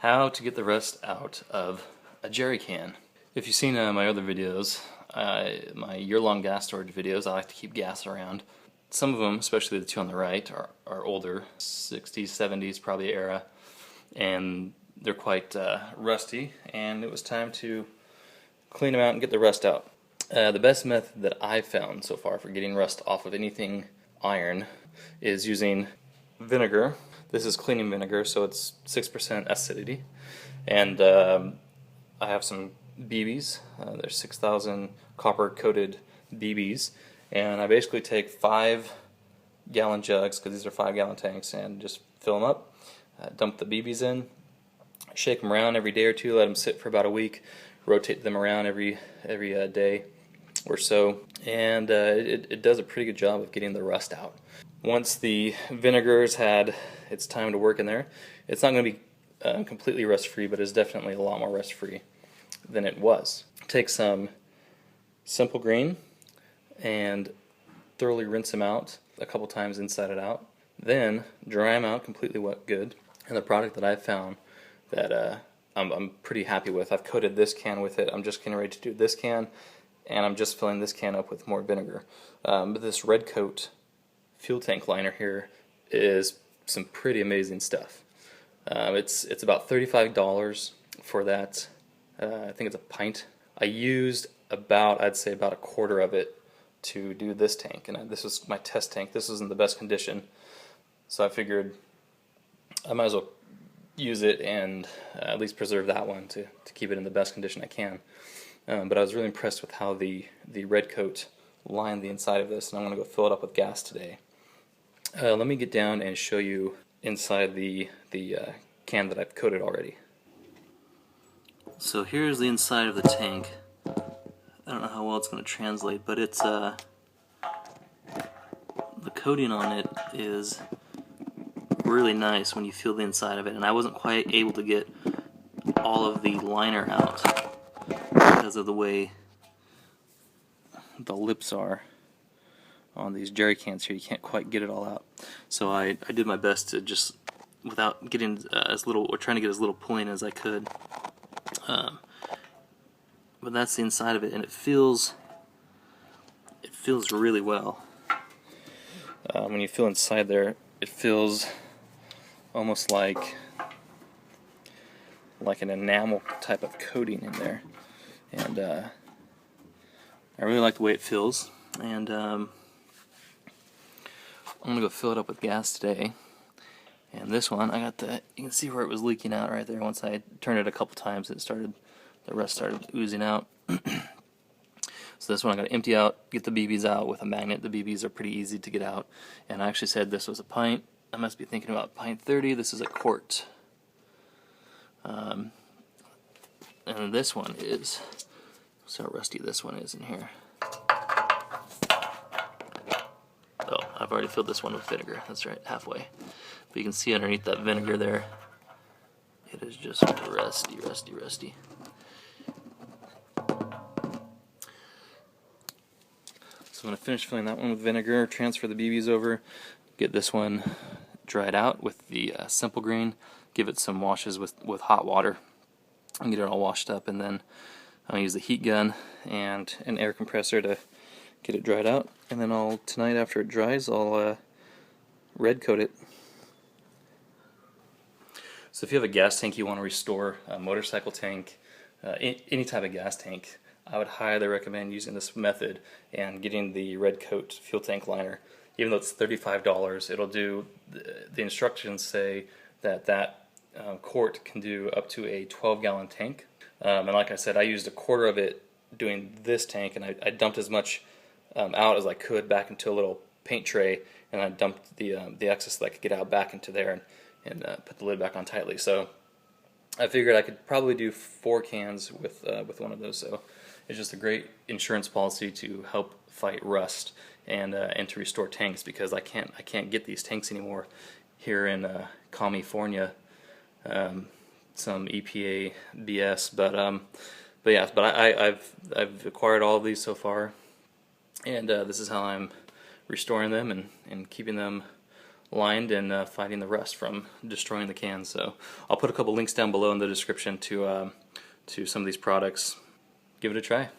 How to get the rust out of a jerry can. If you've seen my other videos, my year-long gas storage videos, I like to keep gas around. Some of them, especially the two on the right, are older, 60s, 70s probably era, and they're quite rusty, and it was time to clean them out and get the rust out. The best method that I've found so far for getting rust off of anything iron is using vinegar. This is cleaning vinegar, so it's 6% acidity, and I have some BBs. There's 6,000 copper-coated BBs, and I basically take 5-gallon jugs, because these are 5-gallon tanks, and just fill them up, dump the BBs in, shake them around every day or two, let them sit for about a week, rotate them around every day or so, and it does a pretty good job of getting the rust out. Once the vinegar's had its time to work in there, it's not going to be completely rust-free, but it's definitely a lot more rust-free than it was. Take some simple green and thoroughly rinse them out a couple times inside and out. Then dry them out completely wet good. And the product that I've found that I'm pretty happy with, I've coated this can with it. I'm just getting ready to do this can, and I'm just filling this can up with more vinegar. But this Red Kote fuel tank liner here is some pretty amazing stuff. It's about $35 for that. I think it's a pint. I used I'd say about a quarter of it to do this tank, and this was my test tank. This was in the best condition, so I figured I might as well use it and at least preserve that one to keep it in the best condition I can. But I was really impressed with how the Red Kote lined the inside of this, and I'm going to go fill it up with gas today. Let me get down and show you inside the can that I've coated already. So here's the inside of the tank. I don't know how well it's going to translate, but it's the coating on it is really nice when you feel the inside of it, and I wasn't quite able to get all of the liner out because of the way the lips are on these jerry cans here. You can't quite get it all out, so I did my best to just, without getting trying to get as little pulling as I could. But that's the inside of it, and it feels really well. When you feel inside there, it feels almost like an enamel type of coating in there, and I really like the way it feels. And I'm gonna go fill it up with gas today. And this one, I got you can see where it was leaking out right there. Once I turned it a couple times, the rust started oozing out. So this one I got to empty out, get the BBs out with a magnet. The BBs are pretty easy to get out. And I actually said this was a pint. I must be thinking about pint 30. This is a quart. And this one is, see how rusty this one is in here. Oh, I've already filled this one with vinegar. That's right, halfway. But you can see underneath that vinegar there, it is just rusty, rusty, rusty. So I'm going to finish filling that one with vinegar, transfer the BBs over, get this one dried out with the simple green, give it some washes with hot water, and get it all washed up, and then I'll use the heat gun and an air compressor to get it dried out, and then tonight after it dries, I'll Red Kote it. So if you have a gas tank you want to restore, a motorcycle tank, any type of gas tank, I would highly recommend using this method and getting the Red Kote fuel tank liner. Even though it's $35, it'll do, the instructions say that quart can do up to a 12-gallon tank. And like I said, I used a quarter of it doing this tank, and I dumped as much out as I could back into a little paint tray, and I dumped the excess that I could get out back into there and put the lid back on tightly. So I figured I could probably do 4 cans with one of those. So it's just a great insurance policy to help fight rust and to restore tanks, because I can't get these tanks anymore here in California. Some EPA BS, but yeah, I've acquired all of these so far, and this is how I'm restoring them and keeping them lined and fighting the rust from destroying the cans. So I'll put a couple links down below in the description to some of these products. Give it a try.